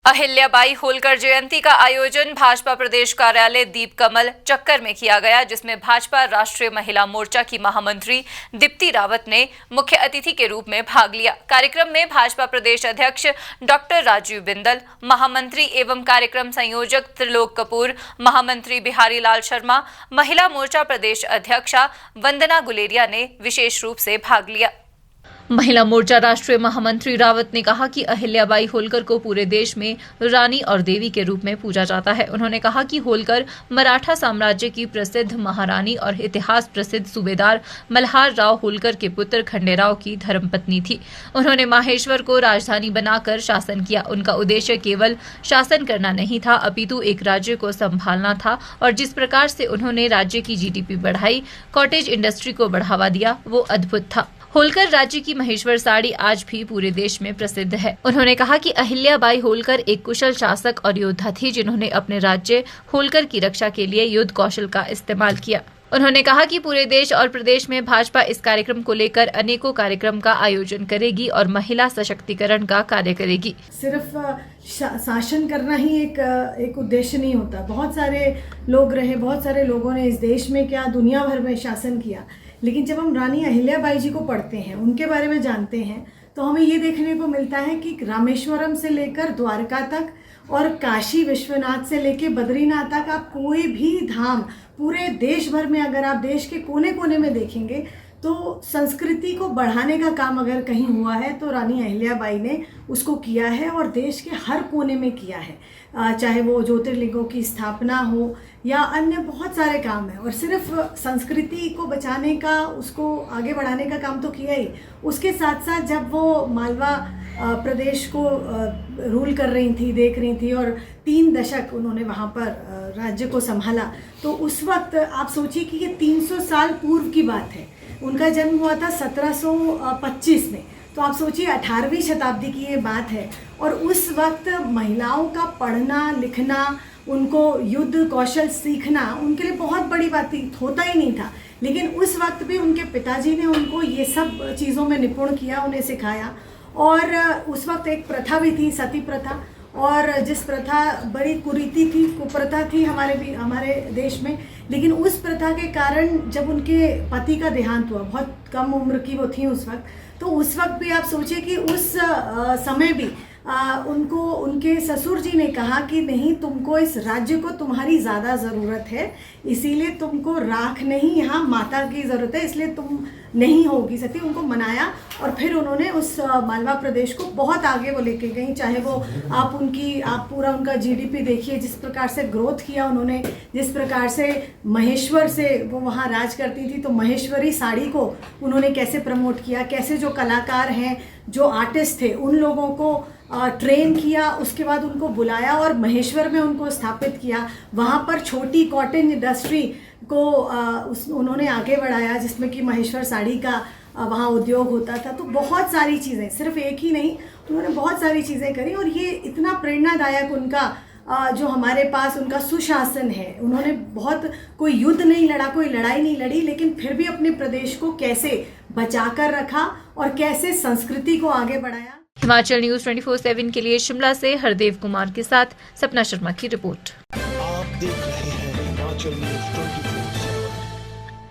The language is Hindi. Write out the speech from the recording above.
अहिल्याबाई होलकर जयंती का आयोजन भाजपा प्रदेश कार्यालय दीप कमल चक्कर में किया गया, जिसमें भाजपा राष्ट्रीय महिला मोर्चा की महामंत्री दीप्ति रावत ने मुख्य अतिथि के रूप में भाग लिया। कार्यक्रम में भाजपा प्रदेश अध्यक्ष डॉक्टर राजीव बिंदल, महामंत्री एवं कार्यक्रम संयोजक त्रिलोक कपूर, महामंत्री बिहारी लाल शर्मा, महिला मोर्चा प्रदेश अध्यक्षा वंदना गुलेरिया ने विशेष रूप से भाग लिया। महिला मोर्चा राष्ट्रीय महामंत्री रावत ने कहा कि अहिल्याबाई होलकर को पूरे देश में रानी और देवी के रूप में पूजा जाता है। उन्होंने कहा कि होलकर मराठा साम्राज्य की प्रसिद्ध महारानी और इतिहास प्रसिद्ध सूबेदार मल्हार राव होलकर के पुत्र खंडेराव की धर्मपत्नी थी। उन्होंने माहेश्वर को राजधानी बनाकर शासन किया। उनका उद्देश्य केवल शासन करना नहीं था, अपितु एक राज्य को संभालना था, और जिस प्रकार से उन्होंने राज्य की जीडीपी बढ़ाई, कॉटेज इंडस्ट्री को बढ़ावा दिया, वो अद्भुत था। होलकर राज्य की महेश्वर साड़ी आज भी पूरे देश में प्रसिद्ध है। उन्होंने कहा कि अहिल्याबाई होलकर एक कुशल शासक और योद्धा थी, जिन्होंने अपने राज्य होलकर की रक्षा के लिए युद्ध कौशल का इस्तेमाल किया। उन्होंने कहा कि पूरे देश और प्रदेश में भाजपा इस कार्यक्रम को लेकर अनेकों कार्यक्रम का आयोजन करेगी और महिला सशक्तिकरण का कार्य करेगी। सिर्फ शासन करना ही एक उद्देश्य नहीं होता। बहुत सारे लोग रहे, बहुत सारे लोगों ने इस देश में क्या दुनिया भर में शासन किया, लेकिन जब हम रानी अहिल्याबाई जी को पढ़ते हैं, उनके बारे में जानते हैं, तो हमें ये देखने को मिलता है कि रामेश्वरम से लेकर द्वारका तक और काशी विश्वनाथ से लेकर बद्रीनाथ तक, आप कोई भी धाम पूरे देश भर में अगर आप देश के कोने कोने में देखेंगे तो संस्कृति को बढ़ाने का काम अगर कहीं हुआ है तो रानी अहिल्याबाई ने उसको किया है, और देश के हर कोने में किया है। चाहे वो ज्योतिर्लिंगों की स्थापना हो या अन्य बहुत सारे काम है। और सिर्फ संस्कृति को बचाने का, उसको आगे बढ़ाने का काम तो किया ही, उसके साथ साथ जब वो मालवा प्रदेश को रूल कर रही थी, देख रही थी, और 3 दशक उन्होंने वहाँ पर राज्य को संभाला, तो उस वक्त आप सोचिए कि ये 300 साल पूर्व की बात है। उनका जन्म हुआ था 1725 में, तो आप सोचिए 18वीं शताब्दी की ये बात है। और उस वक्त महिलाओं का पढ़ना लिखना, उनको युद्ध कौशल सीखना उनके लिए बहुत बड़ी बात थी, होता ही नहीं था। लेकिन उस वक्त भी उनके पिताजी ने उनको ये सब चीज़ों में निपुण किया, उन्हें सिखाया। और उस वक्त एक प्रथा भी थी, सती प्रथा, और जिस प्रथा बड़ी कुरीति थी, कुप्रथा थी हमारे देश में। लेकिन उस प्रथा के कारण जब उनके पति का देहांत हुआ, बहुत कम उम्र की वो थी उस वक्त, तो उस वक्त भी आप सोचिए कि उस समय भी उनको उनके ससुर जी ने कहा कि नहीं, तुमको इस राज्य को तुम्हारी ज़्यादा ज़रूरत है, इसीलिए तुमको राख नहीं, यहाँ माता की ज़रूरत है, इसलिए तुम नहीं होगी सती। उनको मनाया और फिर उन्होंने उस मालवा प्रदेश को बहुत आगे वो लेके गई। चाहे वो आप पूरा उनका जीडीपी देखिए, जिस प्रकार से ग्रोथ किया उन्होंने, जिस प्रकार से महेश्वर से वो वहाँ राज करती थी, तो महेश्वरी साड़ी को उन्होंने कैसे प्रमोट किया, कैसे जो कलाकार हैं, जो आर्टिस्ट थे, उन लोगों को ट्रेन किया, उसके बाद उनको बुलाया और महेश्वर में उनको स्थापित किया। वहाँ पर छोटी कॉटन इंडस्ट्री को उन्होंने आगे बढ़ाया, जिसमें कि महेश्वर साड़ी का वहाँ उद्योग होता था। तो बहुत सारी चीज़ें, सिर्फ एक ही नहीं, उन्होंने बहुत सारी चीज़ें करी। और ये इतना प्रेरणादायक उनका जो हमारे पास उनका सुशासन है। उन्होंने बहुत कोई युद्ध नहीं लड़ा, कोई लड़ाई नहीं लड़ी, लेकिन फिर भी अपने प्रदेश को कैसे बचा कर रखा और कैसे संस्कृति को आगे बढ़ाया। हिमाचल न्यूज़ 24/7 के लिए शिमला से हरदेव कुमार के साथ सपना शर्मा की रिपोर्ट। आप देख रहे हैं हिमाचल न्यूज़ 24।